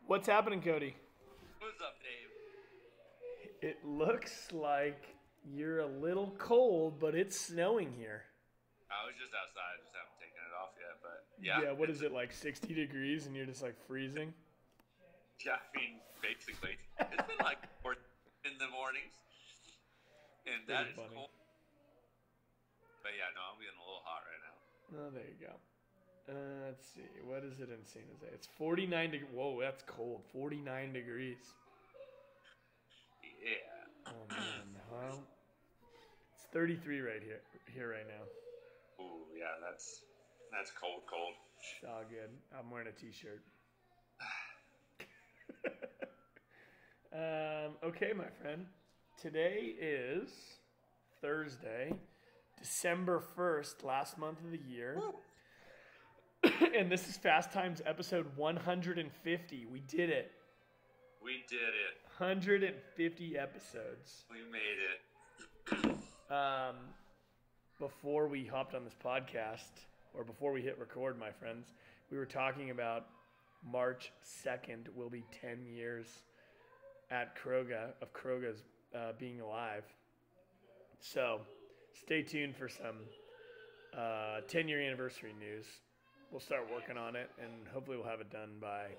What's happening, Cody? What's up, Dave? It looks like you're a little cold, but it's snowing here. I was just outside, just haven't taken it off yet, but yeah. Yeah, what is it, like 60 degrees and you're just like freezing? Yeah, I mean, basically. It's been like 4 in the mornings, and that Pretty is funny. cold. But yeah, no, I'm getting a little hot right now. Oh, there you go. Let's see. What is it in San Jose? It's 49 degrees. Whoa, that's cold. 49 degrees. Yeah. Oh, man. Well, it's 33 here right now. Ooh, yeah, that's cold. It's all good. I'm wearing a t-shirt. Okay, my friend. Today is Thursday, December 1st, last month of the year. And this is Fast Times episode 150. We did it. We did it. 150 episodes. We made it. Before we hopped on this podcast, or before we hit record, my friends, we were talking about March 2nd will be 10 years at Croga, of Croga's being alive. So stay tuned for some 10-year anniversary news. We'll start working on it, and hopefully we'll have it done by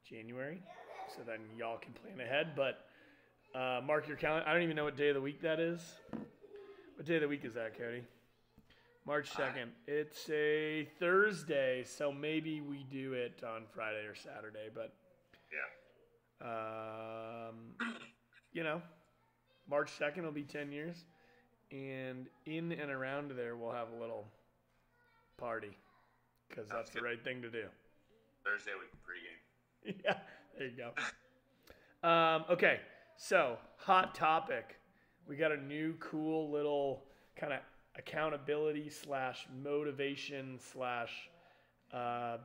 January, so then y'all can plan ahead. But mark your calendar. I don't even know what day of the week that is. What day of the week is that, Cody? March 2nd. It's a Thursday, so maybe we do it on Friday or Saturday. But, Yeah. March 2nd will be 10 years. And in and around there, we'll have a little party. Because that's the right thing to do. Thursday we can pregame. Yeah, there you go. Okay, so hot topic. We got a new cool little kind of accountability / motivation /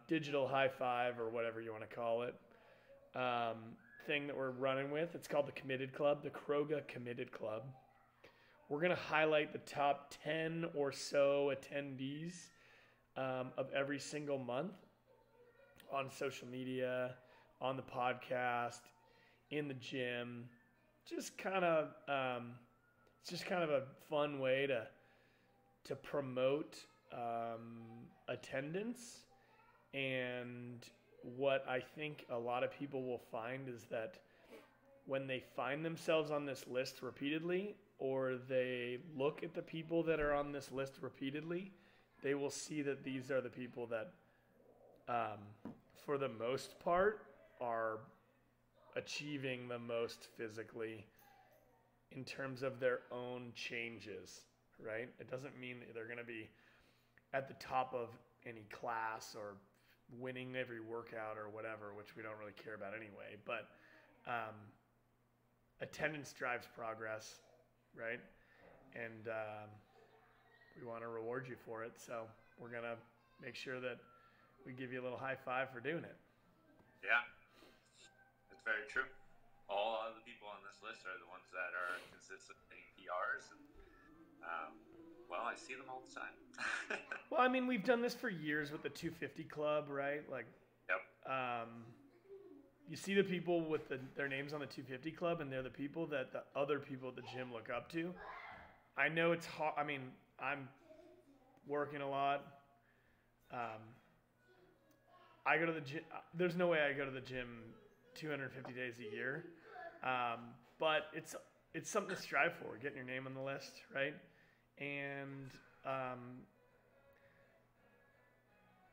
digital high five or whatever you want to call it thing that we're running with. It's called the Committed Club, the Croga Committed Club. We're going to highlight the top 10 or so attendees of every single month on social media, on the podcast, in the gym. Just kind of, it's just kind of a fun way to promote attendance. And what I think a lot of people will find is that when they find themselves on this list repeatedly, or they look at the people that are on this list repeatedly, they will see that these are the people that, for the most part, are achieving the most physically in terms of their own changes, right? It doesn't mean that they're going to be at the top of any class or winning every workout or whatever, which we don't really care about anyway. But attendance drives progress, right? And we want to reward you for it. So we're going to make sure that we give you a little high five for doing it. Yeah. It's very true. All of the people on this list are the ones that are consistently PRs. And, well, I see them all the time. Well, I mean, we've done this for years with the 250 Club, right? Like, Yep. you see the people with their names on the 250 Club, and they're the people that the other people at the gym look up to. I know it's hard. I mean, I'm working a lot. I go to the gym. There's no way I go to the gym 250 days a year. But it's something to strive for, getting your name on the list, right? And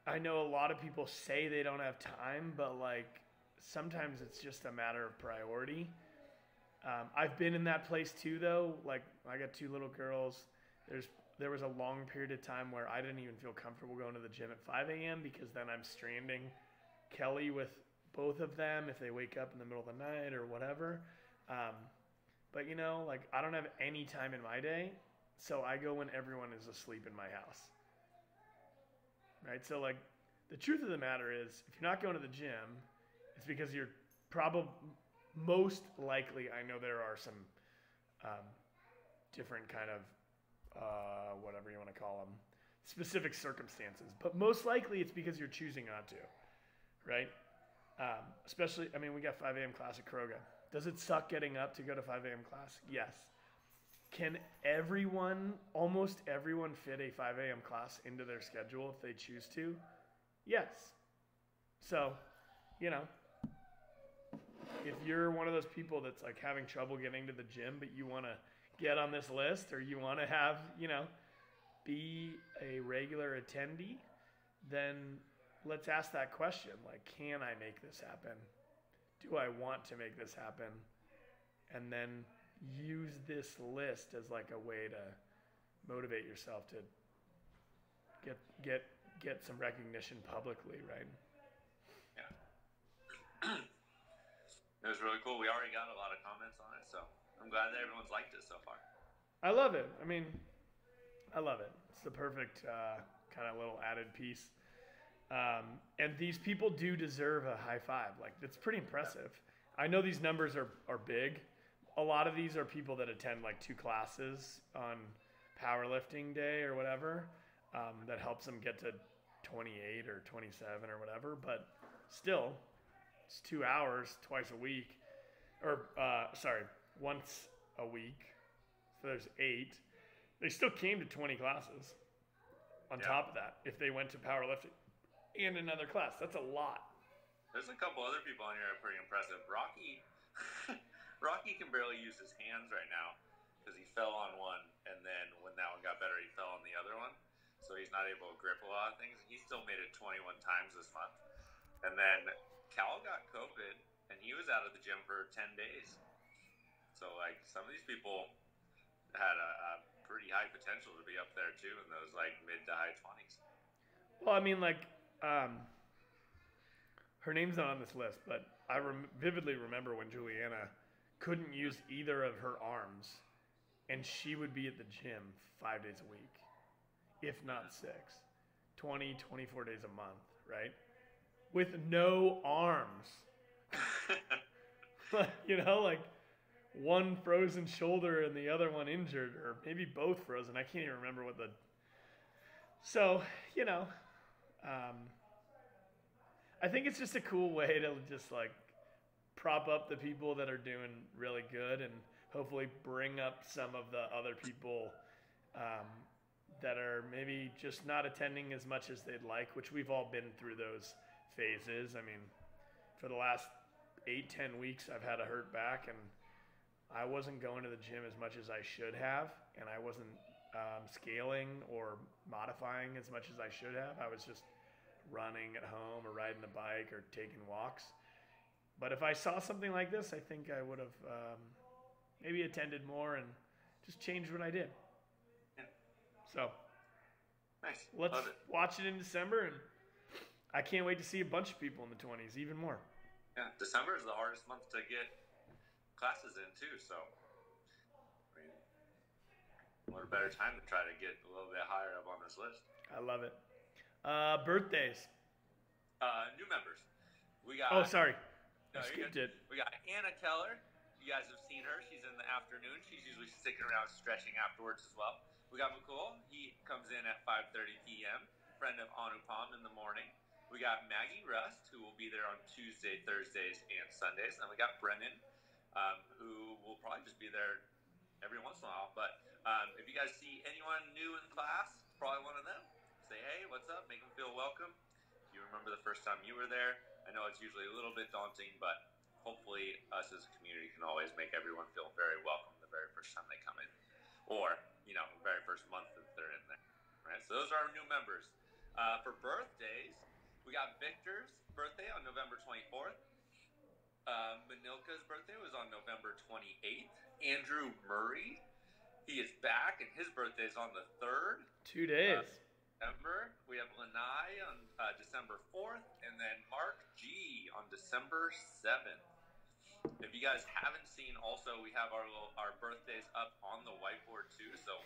I know a lot of people say they don't have time, but like sometimes it's just a matter of priority. I've been in that place too, though. Like, I got 2 little girls. There was a long period of time where I didn't even feel comfortable going to the gym at 5 a.m. because then I'm stranding Kelly with both of them if they wake up in the middle of the night or whatever. But, like, I don't have any time in my day, so I go when everyone is asleep in my house. Right? So, like, the truth of the matter is, if you're not going to the gym, it's because you're probably most likely, I know there are some different kind of whatever you want to call them, specific circumstances. But most likely it's because you're choosing not to, right? Especially, I mean, we got 5 a.m. class at Croga. Does it suck getting up to go to 5 a.m. class? Yes. Can almost everyone fit a 5 a.m. class into their schedule if they choose to? Yes. So, you know, if you're one of those people that's like having trouble getting to the gym, but you want to get on this list, or you want to have, be a regular attendee, then let's ask that question. Like, can I make this happen? Do I want to make this happen? And then use this list as like a way to motivate yourself to get some recognition publicly, right? Yeah. It was really cool. We already got a lot of comments on it, so I'm glad that everyone's liked it so far. I love it. I mean, I love it. It's the perfect kind of little added piece. And these people do deserve a high five. Like, that's pretty impressive. I know these numbers are big. A lot of these are people that attend like 2 classes on powerlifting day or whatever. That helps them get to 28 or 27 or whatever. But still, it's 2 hours twice a week. Or, once a week. So there's 8. They still came to 20 classes on top of that if they went to powerlifting and another class. That's a lot. There's a couple other people on here that are pretty impressive. Rocky can barely use his hands right now because he fell on one, and then when that one got better, he fell on the other one. So he's not able to grip a lot of things. He still made it 21 times this month. And then Cal got COVID, and he was out of the gym for 10 days. So, like, some of these people had a pretty high potential to be up there, too, in those, like, mid to high 20s. Well, I mean, like, her name's not on this list, but I vividly remember when Juliana couldn't use either of her arms, and she would be at the gym 5 days a week, if not 6, 20, 24 days a month, right? With no arms. Like one frozen shoulder and the other one injured, or maybe both frozen. I can't even remember what the... So, I think it's just a cool way to just like prop up the people that are doing really good and hopefully bring up some of the other people that are maybe just not attending as much as they'd like, which we've all been through those phases. I mean, for the last 8-10 weeks, I've had a hurt back, and I wasn't going to the gym as much as I should have, and I wasn't scaling or modifying as much as I should have. I was just running at home or riding the bike or taking walks. But if I saw something like this, I think I would have maybe attended more and just changed what I did. Yeah. So nice. Let's watch it in December, and I can't wait to see a bunch of people in the 20s, even more. Yeah, December is the hardest month to get classes in, too, so I mean, what a better time to try to get a little bit higher up on this list. I love it. Birthdays. New members. We got. Oh, sorry. No, I skipped it. We got Anna Keller. You guys have seen her. She's in the afternoon. She's usually sticking around stretching afterwards as well. We got McCool. He comes in at 5:30 p.m. Friend of Anupam in the morning. We got Maggie Rust, who will be there on Tuesday, Thursdays, and Sundays. And then we got Brennan, who will probably just be there every once in a while. But if you guys see anyone new in class, probably one of them. Say, hey, what's up? Make them feel welcome. If you remember the first time you were there, I know it's usually a little bit daunting, but hopefully us as a community can always make everyone feel very welcome the very first time they come in. Or, the very first month that they're in there. Right? So those are our new members. For birthdays, we got Victor's birthday on November 24th. Manilka's birthday was on November 28th. Andrew Murray, he is back, and his birthday is on the 3rd. 2 days. December. We have Lanai on December 4th, and then Mark G on December 7th. If you guys haven't seen, also we have our birthdays up on the whiteboard too, so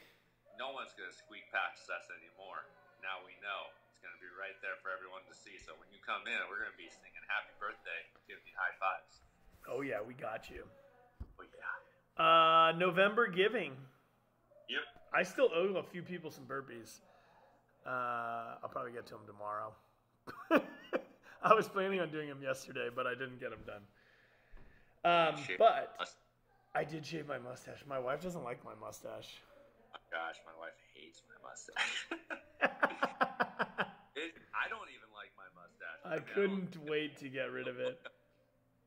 no one's gonna squeak past us anymore. Now we know it's gonna be right there for everyone to see. So when you come in, we're gonna be singing "Happy Birthday," giving you high fives. Oh yeah, we got you. Oh yeah. November giving. Yep. I still owe a few people some burpees. I'll probably get to them tomorrow. I was planning on doing them yesterday, but I didn't get them done. But I did shave my mustache. My wife doesn't like my mustache. Oh my gosh, my wife hates my mustache. I don't even like my mustache. I couldn't wait to get rid of it.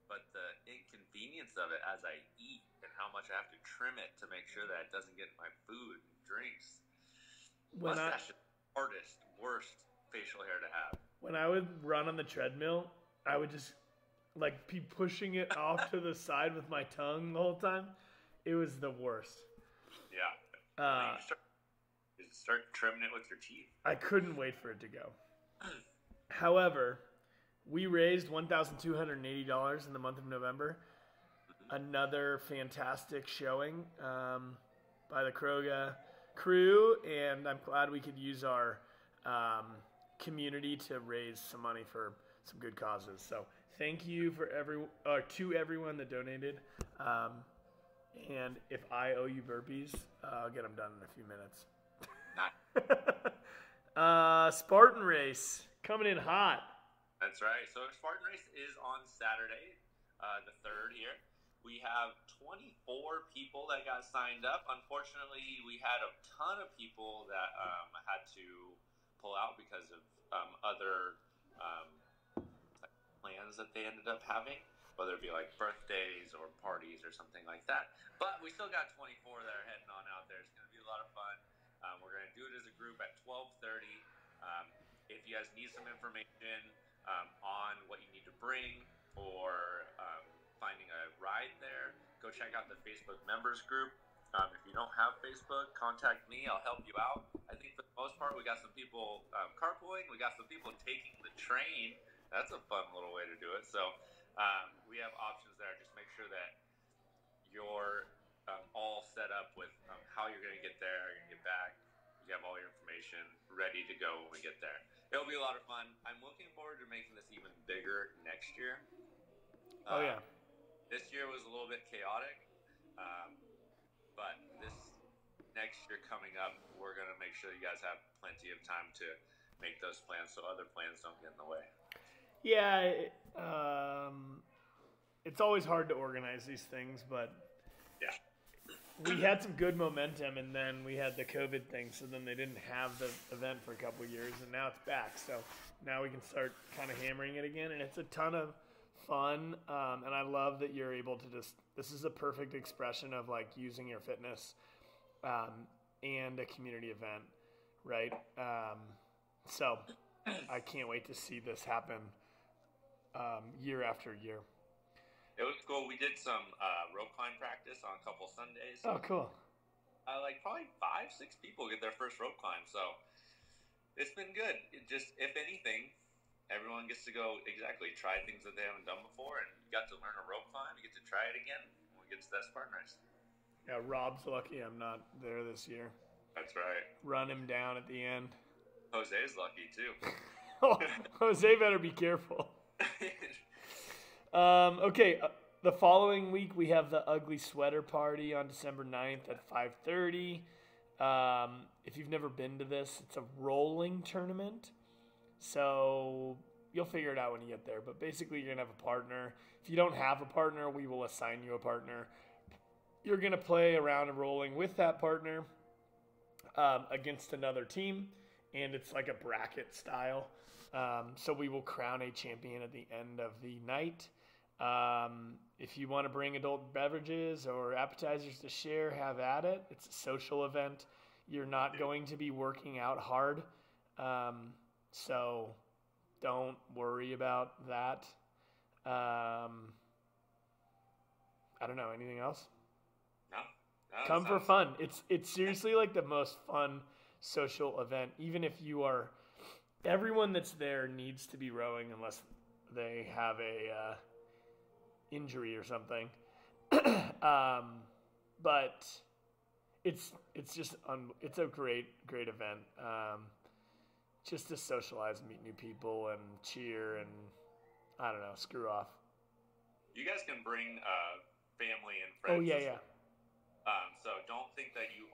But the inconvenience of it as I eat and how much I have to trim it to make sure that it doesn't get in my food and drinks. Mustache is the hardest, worst facial hair to have. When I would run on the treadmill, I would just like be pushing it off to the side with my tongue the whole time. It was the worst. Yeah. You start trimming it with your teeth. I couldn't wait for it to go. However, we raised $1,280 in the month of November. Another fantastic showing by the Croga crew, and I'm glad we could use our community to raise some money for some good causes. So thank you for to everyone that donated. And if I owe you burpees, I'll get them done in a few minutes. Spartan race coming in hot. That's right. So Spartan race is on Saturday, the 3rd here. We have 24 people that got signed up. Unfortunately, we had a ton of people that had to pull out because of other plans that they ended up having, whether it be like birthdays or parties or something like that. But we still got 24 that are heading on out there. It's going to be a lot of fun. We're going to do it as a group at 12:30. If you guys need some information on what you need to bring or finding a ride there, go check out the Facebook members group. If you don't have Facebook, contact me. I'll help you out. I think for the most part, we got some people carpooling. We got some people taking the train. That's a fun little way to do it. So we have options there. Just make sure that you're all set up with how you're going to get there, you're going to get back. You have all your information ready to go when we get there. It'll be a lot of fun. I'm looking forward to making this even bigger next year. Oh, yeah. This year was a little bit chaotic, but this next year coming up, we're going to make sure you guys have plenty of time to make those plans so other plans don't get in the way. Yeah, it's always hard to organize these things, but yeah, we had some good momentum, and then we had the COVID thing, so then they didn't have the event for a couple of years, and now it's back. So now we can start kind of hammering it again, and it's a ton of fun, and I love that you're able to this is a perfect expression of like using your fitness and a community event, right? So I can't wait to see this happen year after year. It was cool. We did some rope climb practice on a couple Sundays. Oh, cool. Like probably 5-6 people get their first rope climb, so it's been good. It just, if anything, everyone gets to go try things that they haven't done before, and you got to learn a rope climb. You get to try it again when we get to that Spartan race. Yeah, Rob's lucky I'm not there this year. That's right. Run him down at the end. Jose's lucky too. Oh, Jose better be careful. Okay, the following week we have the Ugly Sweater Party on December 9th at 5:30. If you've never been to this, it's a rolling tournament. So you'll figure it out when you get there. But basically, you're going to have a partner. If you don't have a partner, we will assign you a partner. You're going to play a round of rolling with that partner against another team. And it's like a bracket style. So we will crown a champion at the end of the night. If you want to bring adult beverages or appetizers to share, have at it. It's a social event. You're not going to be working out hard. So don't worry about that. I don't know. Anything else? No. Come for fun. It's seriously like the most fun social event. Even if you are, everyone that's there needs to be rowing unless they have a injury or something. But it's just it's a great event. Just to socialize, meet new people, and cheer, and I don't know, screw off. You guys can bring family and friends. Oh yeah. So don't think that you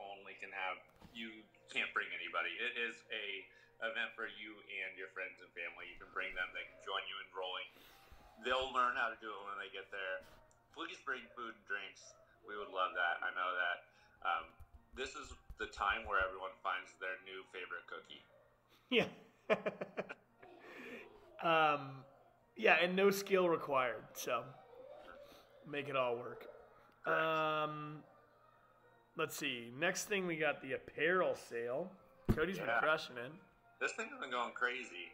can't bring anybody. It is a event for you and your friends and family. You can bring them. They can join you in rolling. They'll learn how to do it when they get there. Please bring food and drinks. We would love that. I know that this is the time where everyone finds their new favorite cookie. Yeah. Yeah, and no skill required, so make it all work. Let's see. Next thing, we got the apparel sale. Cody's been crushing it. This thing's been going crazy.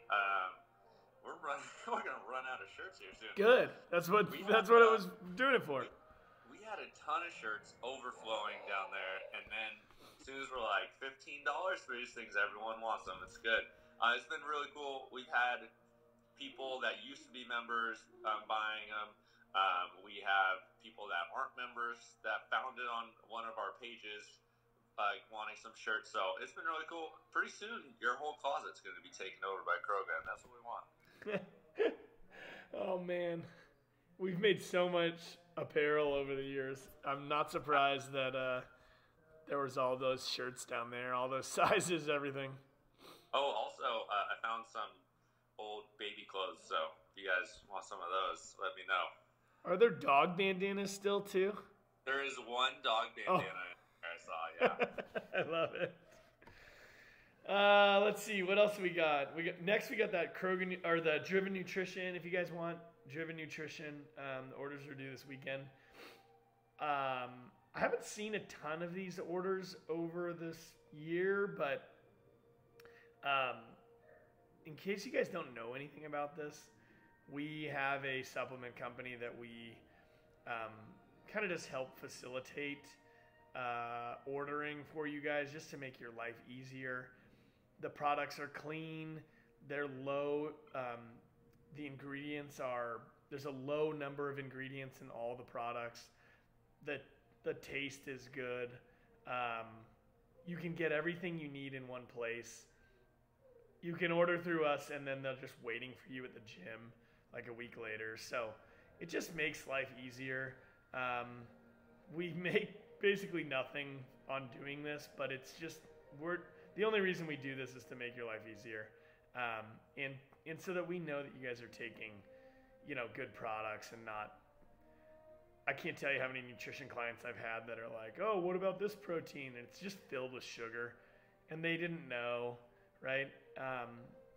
We're gonna run out of shirts here soon. Good. That's what it was doing it for. We had a ton of shirts overflowing down there, and then as soon as we're like $15 for these things, everyone wants them. It's good. It's been really cool. We've had people that used to be members buying them. We have people that aren't members that found it on one of our pages, wanting some shirts. So it's been really cool. Pretty soon, your whole closet's going to be taken over by Croga, and that's what we want. Oh man, we've made so much apparel over the years. I'm not surprised that there was all those shirts down there, all those sizes, everything. Oh, also, I found some old baby clothes, so if you guys want some of those, let me know. Are there dog bandanas still, too? There is one dog bandana I saw, yeah. I love it. Let's see, what else we got? Next, we got that Croga, or the Driven Nutrition. If you guys want Driven Nutrition, the orders are due this weekend. I haven't seen a ton of these orders over this year, but in case you guys don't know anything about this, we have a supplement company that we kind of just help facilitate ordering for you guys just to make your life easier. The products are clean. They're low. The ingredients are, there's a low number of ingredients in all the products. The taste is good. You can get everything you need in one place. You can order through us, and then they're just waiting for you at the gym like a week later. So it just makes life easier. We make basically nothing on doing this, but it's just, the only reason we do this is to make your life easier. And so that we know that you guys are taking, good products and not, I can't tell you how many nutrition clients I've had that are like, oh, what about this protein? And it's just filled with sugar, and they didn't know, right?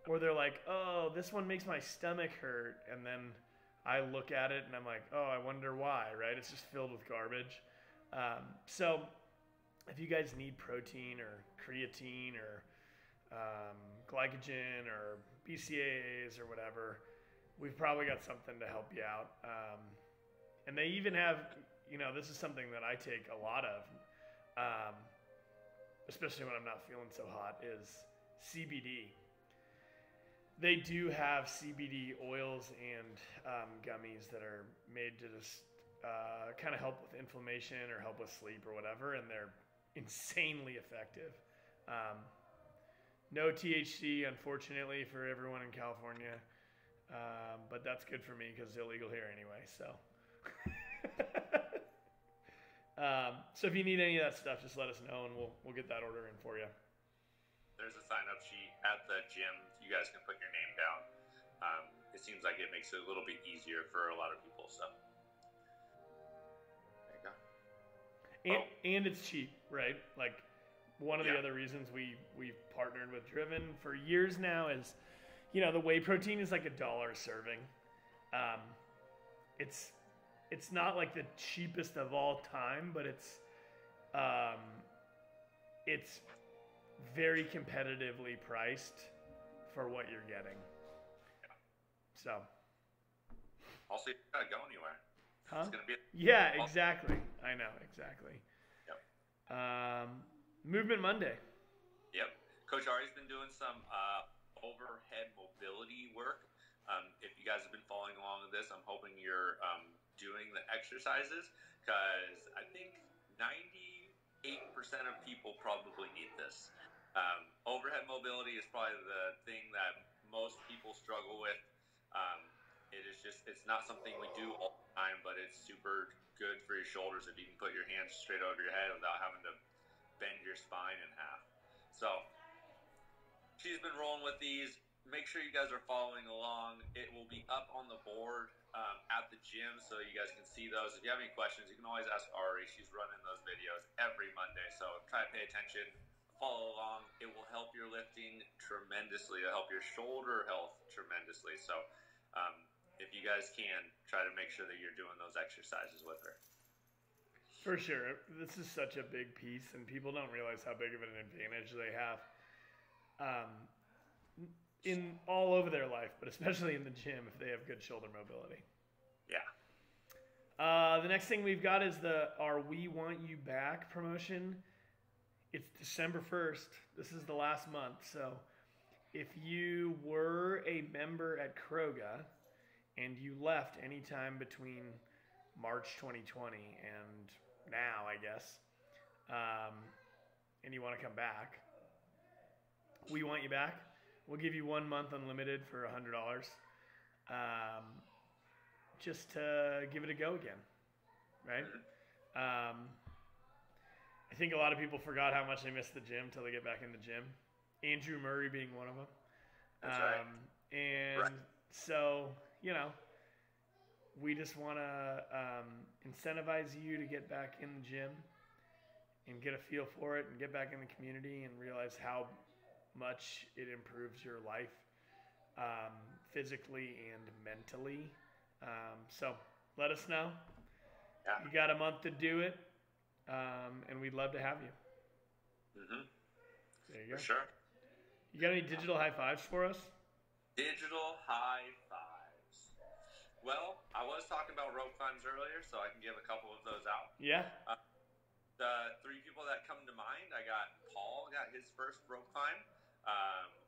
Or they're like, oh, this one makes my stomach hurt. And then I look at it and I'm like, oh, I wonder why, right? It's just filled with garbage. So if you guys need protein or creatine or glycogen or BCAAs or whatever, we've probably got something to help you out. And they even have, this is something that I take a lot of, especially when I'm not feeling so hot, is CBD. They do have CBD oils and gummies that are made to just kind of help with inflammation or help with sleep or whatever, and they're insanely effective. No THC, unfortunately, for everyone in California, but that's good for me because it's illegal here anyway. So, so if you need any of that stuff, just let us know, and we'll get that order in for you. There's a sign-up sheet at the gym. You guys can put your name down. It seems like it makes it a little bit easier for a lot of people. So there you go. And it's cheap, right? Like one of the other reasons we've partnered with Driven for years now is, the whey protein is like $1 a serving. It's not like the cheapest of all time, but it's very competitively priced for what you're getting. So. Also, you gotta go anywhere. Huh? It's gonna be exactly. I know, exactly. Yep. Movement Monday. Yep. Coach Ari's been doing some overhead mobility work. If you guys have been following along with this, I'm hoping you're doing the exercises, because I think 98% of people probably need this. Overhead mobility is probably the thing that most people struggle with. It's not something we do all the time, but it's super good for your shoulders if you can put your hands straight over your head without having to bend your spine in half. So she's been rolling with these. Make sure you guys are following along. It will be up on the board at the gym, so you guys can see those. If you have any questions, you can always ask Ari. She's running those videos every Monday, so try to pay attention, follow along. It will help your lifting tremendously. It'll help your shoulder health tremendously. So if you guys can, try to make sure that you're doing those exercises with her. For sure. This is such a big piece, and people don't realize how big of an advantage they have in all over their life, but especially in the gym if they have good shoulder mobility. Yeah. The next thing we've got is our We Want You Back promotion. It's December 1st. This is the last month. So if you were a member at Croga and you left anytime between March 2020 and now, I guess, and you want to come back, we want you back. We'll give you 1 month unlimited for $100, just to give it a go again, right? I think a lot of people forgot how much they missed the gym till they get back in the gym. Andrew Murray being one of them. That's right. And so, you know, we just want to incentivize you to get back in the gym and get a feel for it and get back in the community and realize how much it improves your life physically and mentally. So let us know. Yeah. You got a month to do it, and we'd love to have you. Mm-hmm. There you go. For sure. You got any digital high fives for us? Digital high fives. Well, I was talking about rope climbs earlier, so I can give a couple of those out. Yeah. The three people that come to mind, I got Paul got his first rope climb.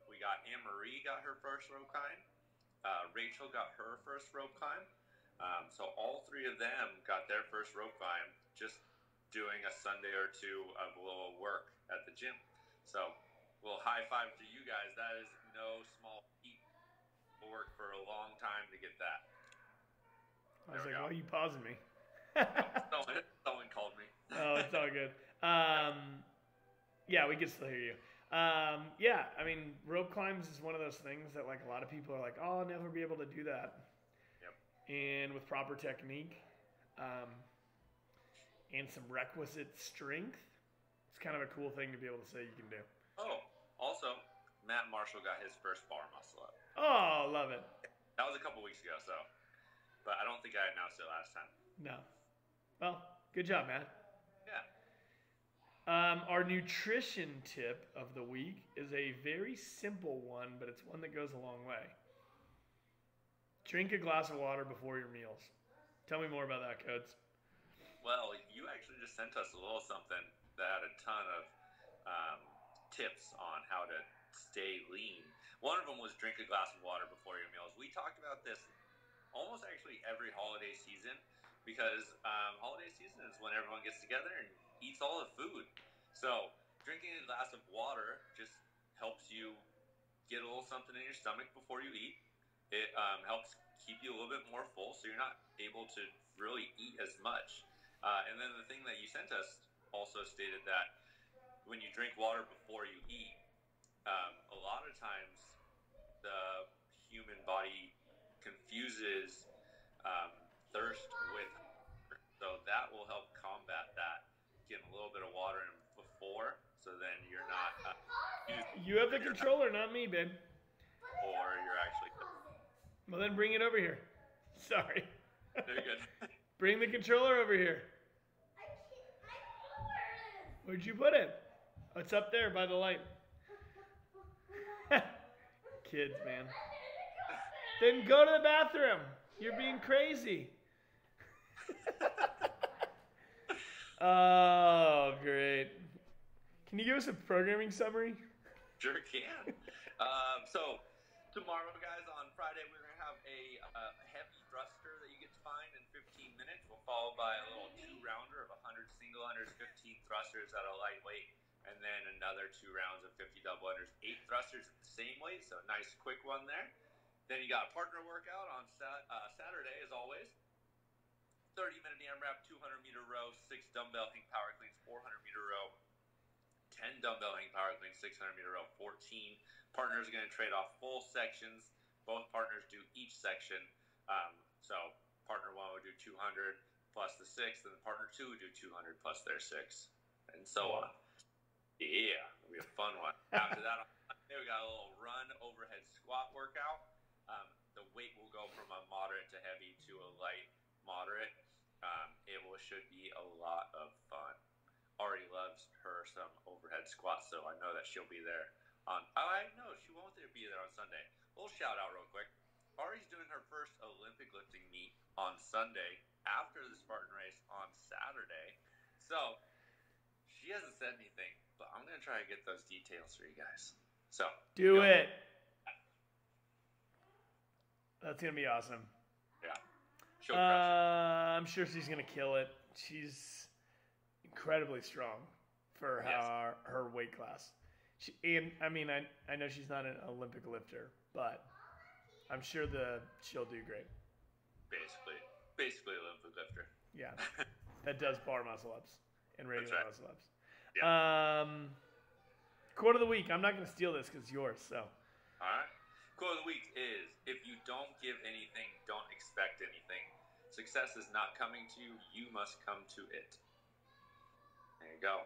We got Anne-Marie got her first rope climb. Rachel got her first rope climb. So all three of them got their first rope climb just doing a Sunday or two of a little work at the gym. So a little high five to you guys. That is no small feat. We'll work for a long time to get that. I was like, why are you pausing me? Someone called me. Oh, it's all good. Yeah, we can still hear you. Yeah, I mean, rope climbs is one of those things that, like, a lot of people are like, oh, I'll never be able to do that. Yep. And with proper technique and some requisite strength, it's kind of a cool thing to be able to say you can do. Oh, also, Matt Marshall got his first bar muscle up. Oh, love it. That was a couple weeks ago, so. But I don't think I announced it last time. No. Well, good job, Matt. Yeah. Our nutrition tip of the week is a very simple one, but it's one that goes a long way. Drink a glass of water before your meals. Tell me more about that, Codes. Well, you actually just sent us a little something that had a ton of tips on how to stay lean. One of them was drink a glass of water before your meals. We talked about this almost actually every holiday season because holiday season is when everyone gets together and eats all the food. So drinking a glass of water just helps you get a little something in your stomach before you eat. It helps keep you a little bit more full so you're not able to really eat as much. And then the thing that you sent us also stated that when you drink water before you eat, a lot of times the human body confuses thirst with hunger. So that will help combat that. Getting a little bit of water in before, so then you're not you have the controller, not me, babe. Or you're actually. Well, then bring it over here. Sorry. Very good. Bring the controller over here. I don't know where it is. Where'd you put it? Oh, it's up there by the light. Kids, man. Then go to the bathroom. You're being crazy. Oh, great. Can you give us a programming summary? Sure can. So tomorrow, guys, on Friday, we're going to have a heavy thruster that you get to find in 15 minutes. We'll follow by a little 2-rounder of 100 single unders, 15 thrusters at a lightweight, and then another 2 rounds of 50 double unders, 8 thrusters at the same weight. So a nice quick one there. Then you got a partner workout on Saturday, as always. 30-minute AMRAP, 200-meter row, 6 dumbbell hang power cleans, 400-meter row, 10 dumbbell hang power cleans, 600-meter row, 14 Partners are going to trade off full sections. Both partners do each section. So partner 1 would do 200 plus the 6, and partner 2 would do 200 plus their 6, and so on. Yeah, it'll be a fun one. After that, on Monday, we got a little run overhead squat workout. The weight will go from a moderate to heavy to a light moderate. Should be a lot of fun. Ari loves her some overhead squats, so I know that she'll be there I know she won't be there on Sunday. A little shout out real quick. Ari's doing her first Olympic lifting meet on Sunday after the Spartan race on Saturday. So she hasn't said anything, but I'm going to try to get those details for you guys. So do it. That's going to be awesome. Yeah. I'm sure she's going to kill it. She's incredibly strong for her weight class. I know she's not an Olympic lifter, but I'm sure she'll do great. Basically Olympic lifter. Yeah. That does bar muscle ups and regular muscle ups. Yeah. Quote of the week. I'm not going to steal this because it's yours. So. All right. Quote of the week is, if you don't give anything, don't expect anything. Success is not coming to you. You must come to it. There you go.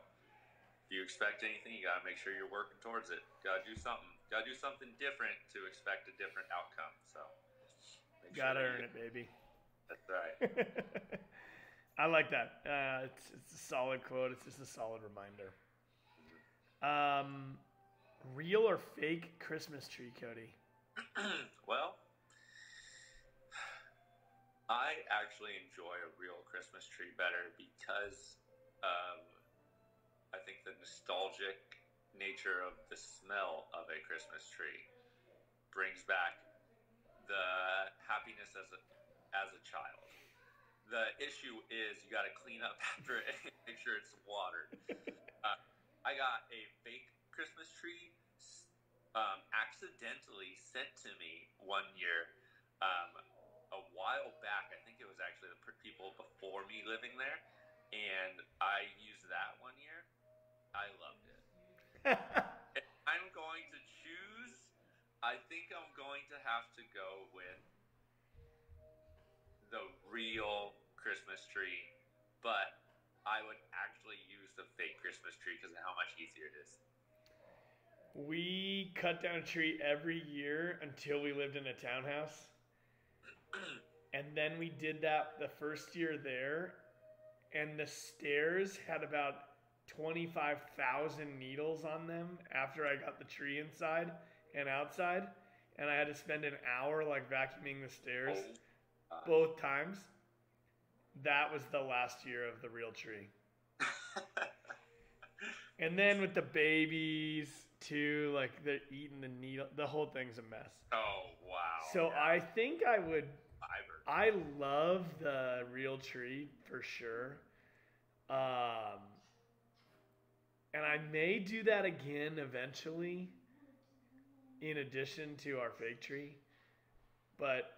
If you expect anything, you got to make sure you're working towards it. Got to do something. Got to do something different to expect a different outcome. So. Got to earn it, baby. That's right. I like that. It's a solid quote. It's just a solid reminder. Real or fake Christmas tree, Cody? Well, I actually enjoy a real Christmas tree better because I think the nostalgic nature of the smell of a Christmas tree brings back the happiness as a child. The issue is you got to clean up after it and make sure it's watered. I got a fake Christmas tree accidentally sent to me one year a while back. I think it was actually the people before me living there, and I used that one year. I loved it. If I'm going to choose, I think I'm going to have to go with the real Christmas tree, but I would actually use the fake Christmas tree because of how much easier it is. We cut down a tree every year until we lived in a townhouse. And then we did that the first year there, and the stairs had about 25,000 needles on them after I got the tree inside and outside, and I had to spend an hour vacuuming the stairs both times. That was the last year of the real tree. And then with the babies too, they're eating the needle. The whole thing's a mess. Oh, wow. So yeah. I think I love the real tree for sure. And I may do that again eventually in addition to our fake tree. But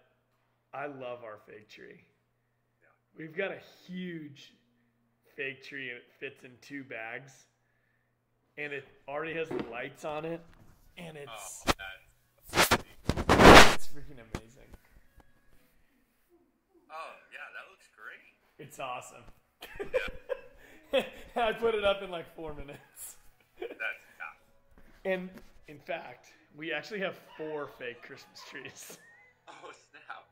I love our fake tree. Yeah. We've got a huge fake tree and it fits in 2 bags. And it already has lights on it. And it's it's freaking amazing. Oh, yeah, that looks great. It's awesome. I put it up in 4 minutes. That's tough. And in fact, we actually have 4 fake Christmas trees. Oh, snap.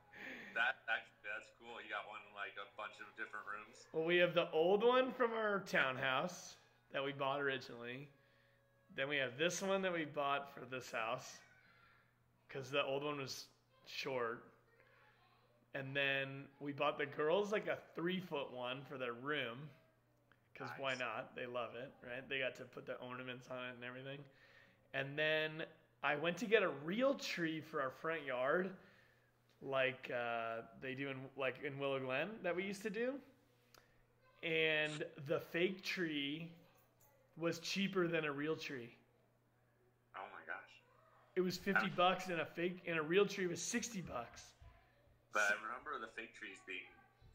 That's cool. You got one in a bunch of different rooms? Well, we have the old one from our townhouse that we bought originally. Then we have this one that we bought for this house because the old one was short. And then we bought the girls a 3-foot one for their room because why not? They love it, right? They got to put the ornaments on it and everything. And then I went to get a real tree for our front yard they do in Willow Glen that we used to do. And the fake tree was cheaper than a real tree. Oh my gosh. It was $50 and a real tree was $60. But I remember the fake trees being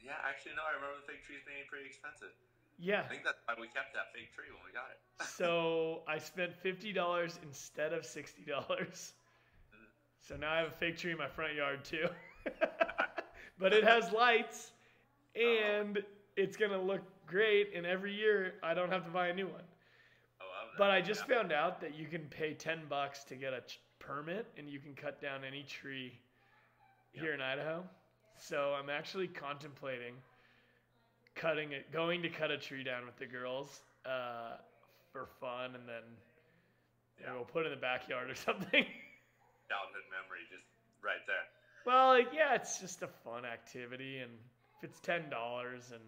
I remember the fake trees being pretty expensive. Yeah. I think that's why we kept that fake tree when we got it. So I spent $50 instead of $60. So now I have a fake tree in my front yard too. But it has lights and it's going to look great. And every year I don't have to buy a new one. But I just found out that you can pay $10 to get a permit and you can cut down any tree here in Idaho. So I'm actually contemplating going to cut a tree down with the girls for fun, and then we'll put it in the backyard or something. Childhood memory just right there. Well, it's just a fun activity, and if it's $10 and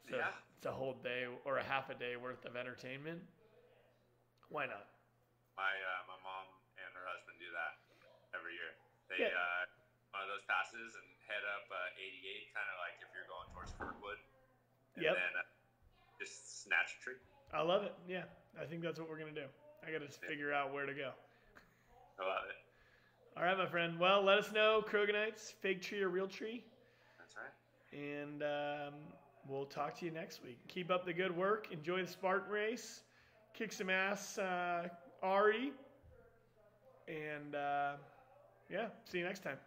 it's a whole day or a half a day worth of entertainment, why not? My mom and her husband do that every year. They one of those passes and head up 88, kind of like if you're going towards Kirkwood, and then just snatch a tree. I love it. Yeah, I think that's what we're gonna do. I gotta just figure out where to go. I love it. All right, my friend. Well, let us know, Kroganites, fake tree or real tree. That's right. And we'll talk to you next week. Keep up the good work. Enjoy the Spartan race. Kick some ass, Ari. And see you next time.